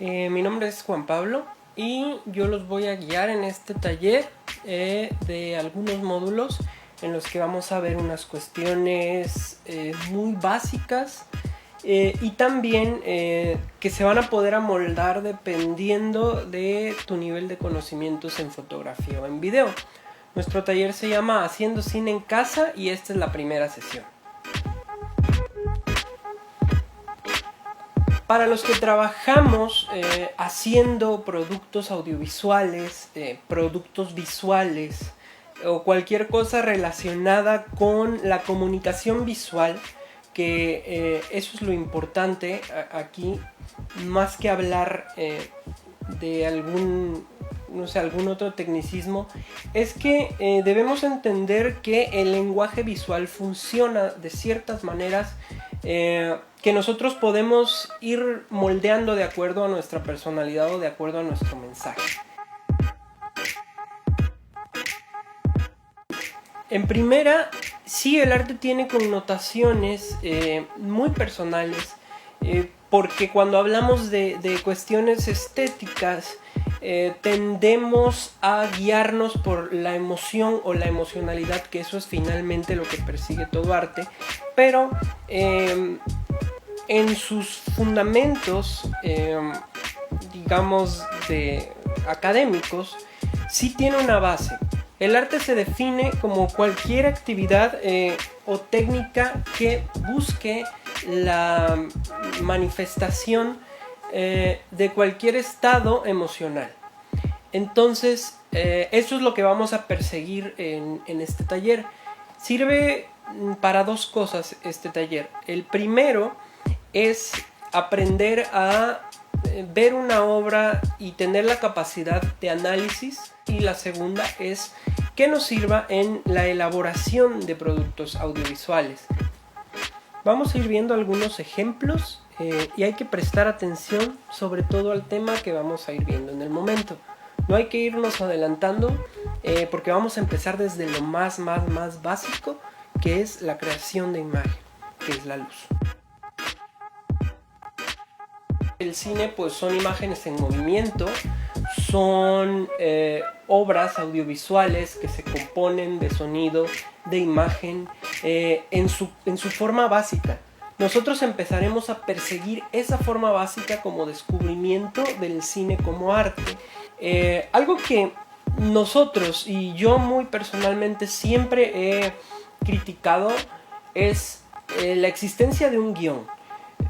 Mi nombre es Juan Pablo y yo los voy a guiar en este taller de algunos módulos en los que vamos a ver unas cuestiones muy básicas y también que se van a poder amoldar dependiendo de tu nivel de conocimientos en fotografía o en video. Nuestro taller se llama Haciendo Cine en Casa y esta es la primera sesión. Para los que trabajamos haciendo productos audiovisuales, productos visuales o cualquier cosa relacionada con la comunicación visual, que eso es lo importante aquí, más que hablar de algún otro tecnicismo, es que debemos entender que el lenguaje visual funciona de ciertas maneras que nosotros podemos ir moldeando de acuerdo a nuestra personalidad o de acuerdo a nuestro mensaje. En primera, sí, el arte tiene connotaciones muy personales, porque cuando hablamos de cuestiones estéticas, tendemos a guiarnos por la emoción o la emocionalidad, que eso es finalmente lo que persigue todo arte, pero en sus fundamentos, digamos, académicos, sí tiene una base. El arte se define como cualquier actividad o técnica que busque la manifestación de cualquier estado emocional. Entonces, eso es lo que vamos a perseguir en este taller. Sirve para dos cosas este taller. El primero es aprender a ver una obra y tener la capacidad de análisis, y la segunda es que nos sirva en la elaboración de productos audiovisuales. Vamos a ir viendo algunos ejemplos y hay que prestar atención sobre todo al tema que vamos a ir viendo en el momento. No hay que irnos adelantando porque vamos a empezar desde lo más básico, que es la creación de imagen, que es la luz. El cine pues son imágenes en movimiento, son obras audiovisuales que se componen de sonido, de imagen, en su forma básica. Nosotros empezaremos a perseguir esa forma básica como descubrimiento del cine como arte. Algo que nosotros y yo muy personalmente siempre he criticado es la existencia de un guión.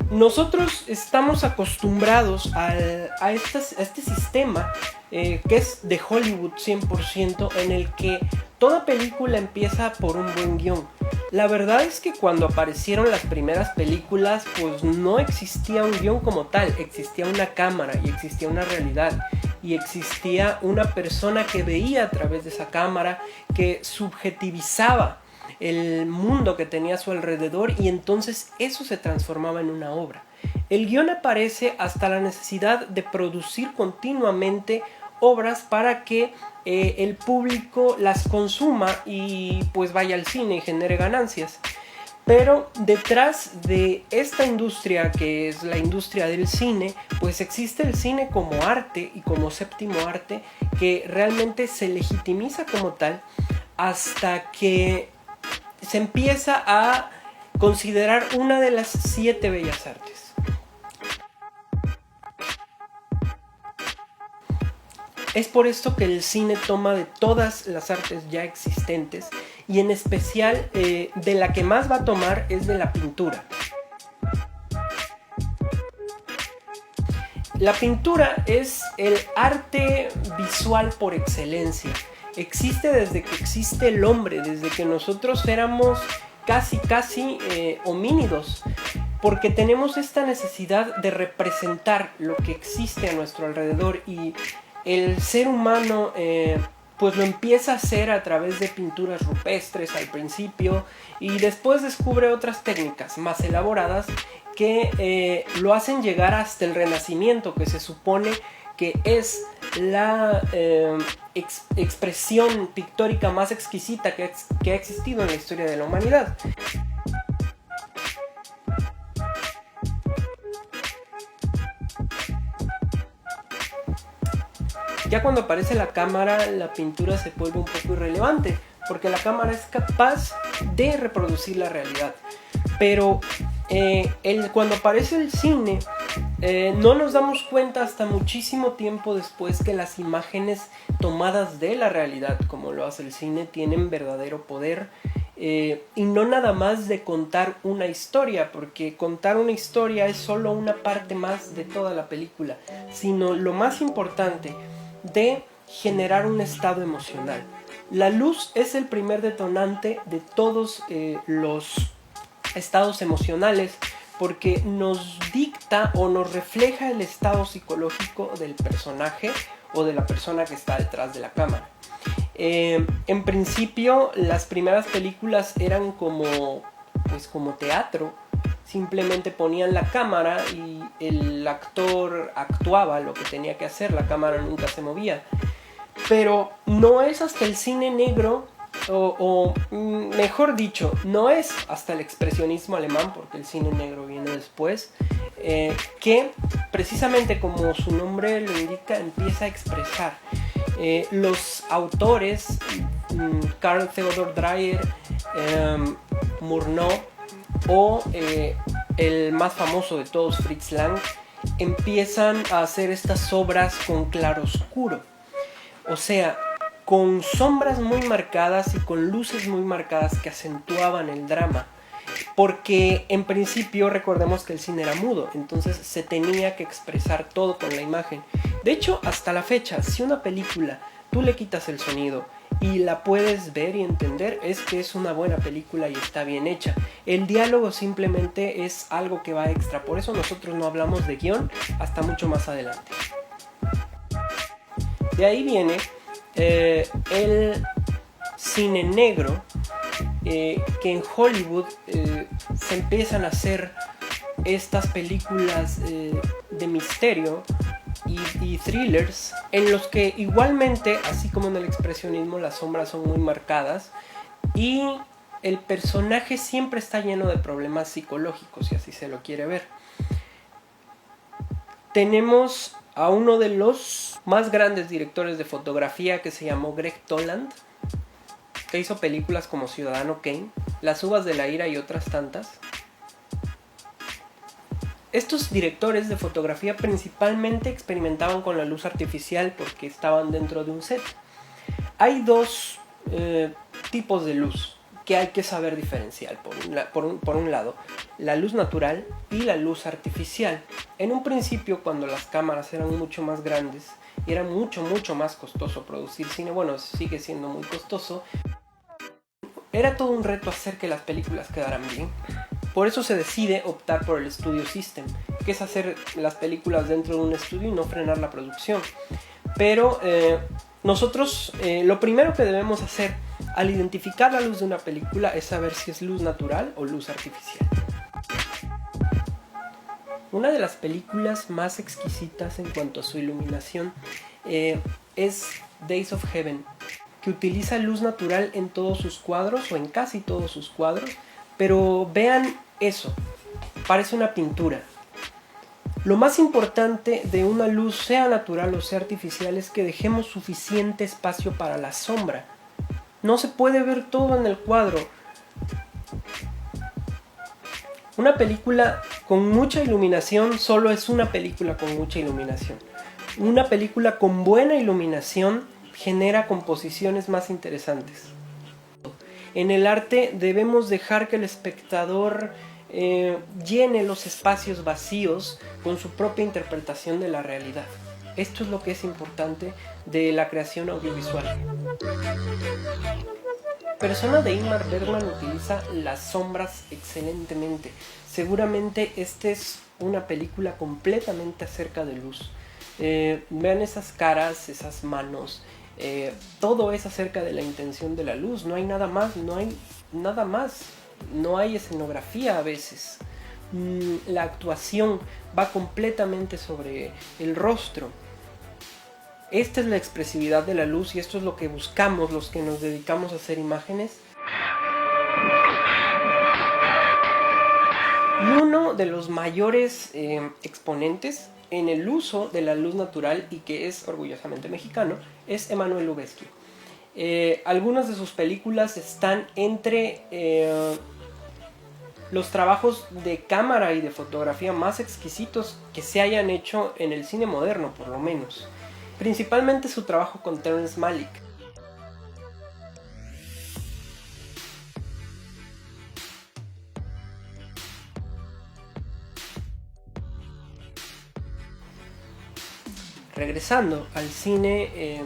Nosotros estamos acostumbrados a este sistema que es de Hollywood 100%, en el que toda película empieza por un buen guión. La verdad es que cuando aparecieron las primeras películas, pues no existía un guión como tal, existía una cámara y existía una realidad. Y existía una persona que veía a través de esa cámara, que subjetivizaba el mundo que tenía a su alrededor, y entonces eso se transformaba en una obra. El guión aparece hasta la necesidad de producir continuamente obras para que el público las consuma y pues vaya al cine y genere ganancias. Pero detrás de esta industria, que es la industria del cine, pues existe el cine como arte y como séptimo arte, que realmente se legitimiza como tal hasta que se empieza a considerar una de las 7 bellas artes. Es por esto que el cine toma de todas las artes ya existentes, y en especial de la que más va a tomar es de la pintura. La pintura es el arte visual por excelencia. Existe desde que existe el hombre, desde que nosotros éramos casi homínidos, porque tenemos esta necesidad de representar lo que existe a nuestro alrededor, y el ser humano pues lo empieza a hacer a través de pinturas rupestres al principio, y después descubre otras técnicas más elaboradas que lo hacen llegar hasta el Renacimiento, que se supone que es la expresión pictórica más exquisita que ha existido en la historia de la humanidad. Ya cuando aparece la cámara, la pintura se vuelve un poco irrelevante, porque la cámara es capaz de reproducir la realidad. Pero cuando aparece el cine, no nos damos cuenta hasta muchísimo tiempo después que las imágenes tomadas de la realidad, como lo hace el cine, tienen verdadero poder. Y no nada más de contar una historia, porque contar una historia es solo una parte más de toda la película, sino lo más importante, de generar un estado emocional. La luz es el primer detonante de todos los estados emocionales, porque nos dicta o nos refleja el estado psicológico del personaje o de la persona que está detrás de la cámara. En principio, las primeras películas eran como teatro. Simplemente ponían la cámara y el actor actuaba lo que tenía que hacer, la cámara nunca se movía. Pero no es hasta el cine negro, o mejor dicho, no es hasta el expresionismo alemán, porque el cine negro viene después, que precisamente como su nombre lo indica, empieza a expresar. Los autores, Carl Theodor Dreyer, Murnau o el más famoso de todos, Fritz Lang, empiezan a hacer estas obras con claroscuro. O sea, con sombras muy marcadas y con luces muy marcadas que acentuaban el drama. Porque en principio recordemos que el cine era mudo, entonces se tenía que expresar todo con la imagen. De hecho, hasta la fecha, si una película tú le quitas el sonido y la puedes ver y entender, es que es una buena película y está bien hecha. El diálogo simplemente es algo que va extra, por eso nosotros no hablamos de guión hasta mucho más adelante. De ahí viene el cine negro, que en Hollywood se empiezan a hacer estas películas de misterio y thrillers, en los que igualmente, así como en el expresionismo, las sombras son muy marcadas y el personaje siempre está lleno de problemas psicológicos, si así se lo quiere ver. Tenemos a uno de los más grandes directores de fotografía, que se llamó Greg Toland, que hizo películas como Ciudadano Kane, Las uvas de la ira y otras tantas. Estos directores de fotografía principalmente experimentaban con la luz artificial porque estaban dentro de un set. Hay dos tipos de luz que hay que saber diferenciar. Por un lado, la luz natural y la luz artificial. En un principio, cuando las cámaras eran mucho más grandes y era mucho más costoso producir cine, bueno, sigue siendo muy costoso, era todo un reto hacer que las películas quedaran bien. Por eso se decide optar por el Studio System, que es hacer las películas dentro de un estudio y no frenar la producción. Pero nosotros lo primero que debemos hacer al identificar la luz de una película es saber si es luz natural o luz artificial. Una de las películas más exquisitas en cuanto a su iluminación es Days of Heaven, que utiliza luz natural en todos sus cuadros o en casi todos sus cuadros, pero vean eso, parece una pintura. Lo más importante de una luz, sea natural o sea artificial, es que dejemos suficiente espacio para la sombra. No se puede ver todo en el cuadro. Una película con mucha iluminación solo es una película con mucha iluminación. Una película con buena iluminación genera composiciones más interesantes. En el arte debemos dejar que el espectador llene los espacios vacíos con su propia interpretación de la realidad. Esto es lo que es importante de la creación audiovisual. Persona de Ingmar Bergman utiliza las sombras excelentemente. Seguramente esta es una película completamente acerca de luz. Vean esas caras, esas manos. Todo es acerca de la intención de la luz. No hay nada más, no hay nada más. No hay escenografía a veces. La actuación va completamente sobre el rostro. Esta es la expresividad de la luz y esto es lo que buscamos los que nos dedicamos a hacer imágenes. Y uno de los mayores exponentes en el uso de la luz natural y que es orgullosamente mexicano es Emmanuel Lubezki. Algunas de sus películas están entre los trabajos de cámara y de fotografía más exquisitos que se hayan hecho en el cine moderno, por lo menos. Principalmente su trabajo con Terrence Malick. Regresando al cine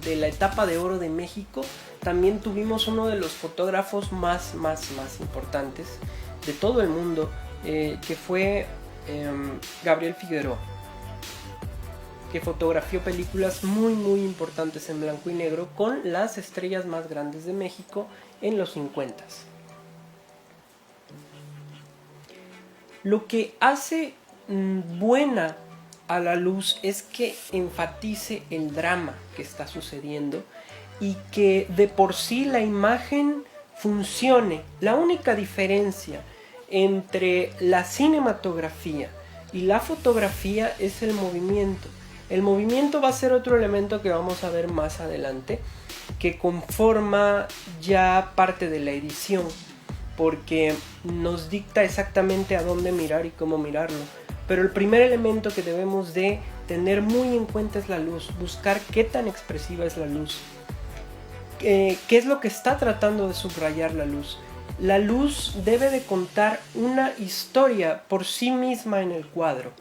de la etapa de oro de México, también tuvimos uno de los fotógrafos más importantes de todo el mundo, que fue Gabriel Figueroa, que fotografió películas muy importantes en blanco y negro con las estrellas más grandes de México en los 50s. Lo que hace buena a la luz es que enfatice el drama que está sucediendo y que de por sí la imagen funcione. La única diferencia entre la cinematografía y la fotografía es el movimiento. El movimiento va a ser otro elemento que vamos a ver más adelante, que conforma ya parte de la edición, porque nos dicta exactamente a dónde mirar y cómo mirarlo. Pero el primer elemento que debemos de tener muy en cuenta es la luz, buscar qué tan expresiva es la luz, qué es lo que está tratando de subrayar la luz. La luz debe de contar una historia por sí misma en el cuadro.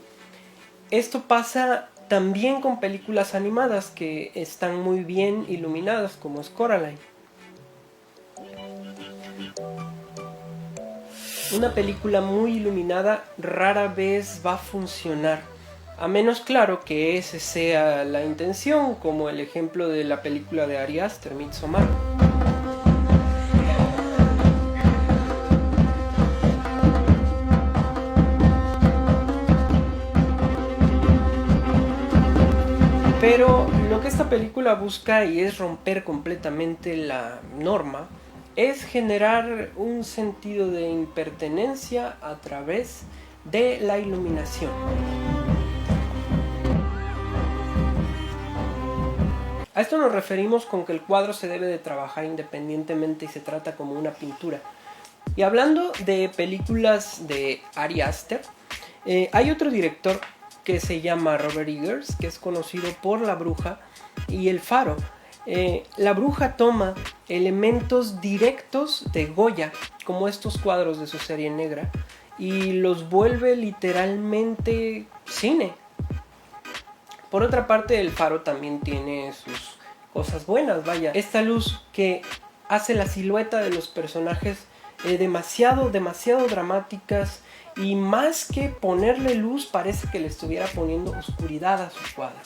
Esto pasa también con películas animadas que están muy bien iluminadas, como es Coraline. Una película muy iluminada rara vez va a funcionar, a menos claro que esa sea la intención, como el ejemplo de la película de Ari Aster, Midsommar. Pero lo que esta película busca, y es romper completamente la norma, es generar un sentido de impertenencia a través de la iluminación. A esto nos referimos con que el cuadro se debe de trabajar independientemente y se trata como una pintura. Y hablando de películas de Ari Aster, hay otro director que se llama Robert Eggers, que es conocido por La Bruja y El Faro. La Bruja toma elementos directos de Goya, como estos cuadros de su serie negra, y los vuelve literalmente cine. Por otra parte, El Faro también tiene sus cosas buenas, vaya. Esta luz que hace la silueta de los personajes demasiado dramáticas, y más que ponerle luz, parece que le estuviera poniendo oscuridad a su cuadro.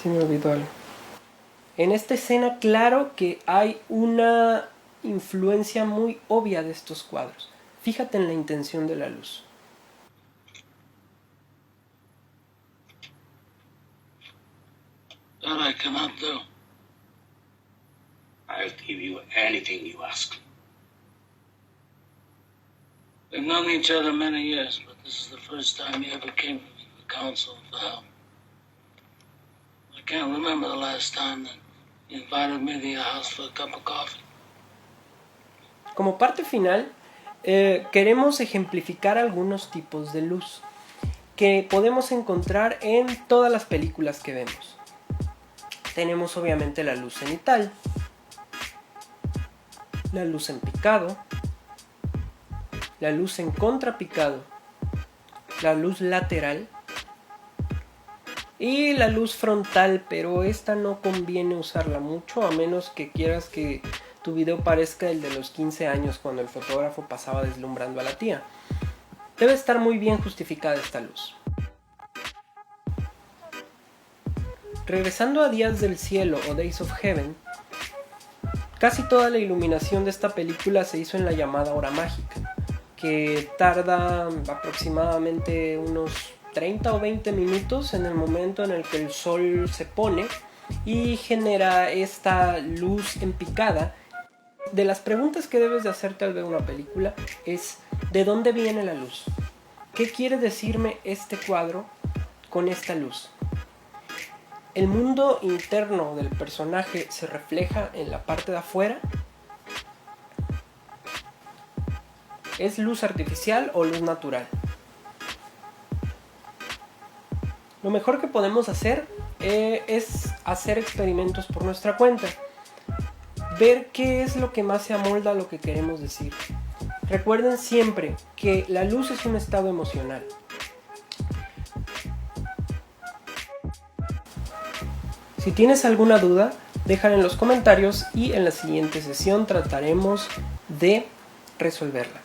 Sí, me olvidó algo. En esta escena, claro que hay una influencia muy obvia de estos cuadros. Fíjate en la intención de la luz. That I cannot do. I'll give you anything you ask. We've known each other many years, but this is the first time you ever came to the council for help. I can't remember the last time that you invited me to your house for a cup of coffee. Como parte final, queremos ejemplificar algunos tipos de luz que podemos encontrar en todas las películas que vemos. Tenemos obviamente la luz cenital, la luz en picado, la luz en contrapicado, la luz lateral y la luz frontal, pero esta no conviene usarla mucho a menos que quieras que tu video parezca el de los 15 años cuando el fotógrafo pasaba deslumbrando a la tía. Debe estar muy bien justificada esta luz. Regresando a Días del Cielo o Days of Heaven, casi toda la iluminación de esta película se hizo en la llamada hora mágica, que tarda aproximadamente unos 30 o 20 minutos en el momento en el que el sol se pone y genera esta luz en picada. De las preguntas que debes de hacerte al ver una película es: ¿de dónde viene la luz? ¿Qué quiere decirme este cuadro con esta luz? ¿El mundo interno del personaje se refleja en la parte de afuera? ¿Es luz artificial o luz natural? Lo mejor que podemos hacer es hacer experimentos por nuestra cuenta. Ver qué es lo que más se amolda a lo que queremos decir. Recuerden siempre que la luz es un estado emocional. Si tienes alguna duda, déjala en los comentarios y en la siguiente sesión trataremos de resolverla.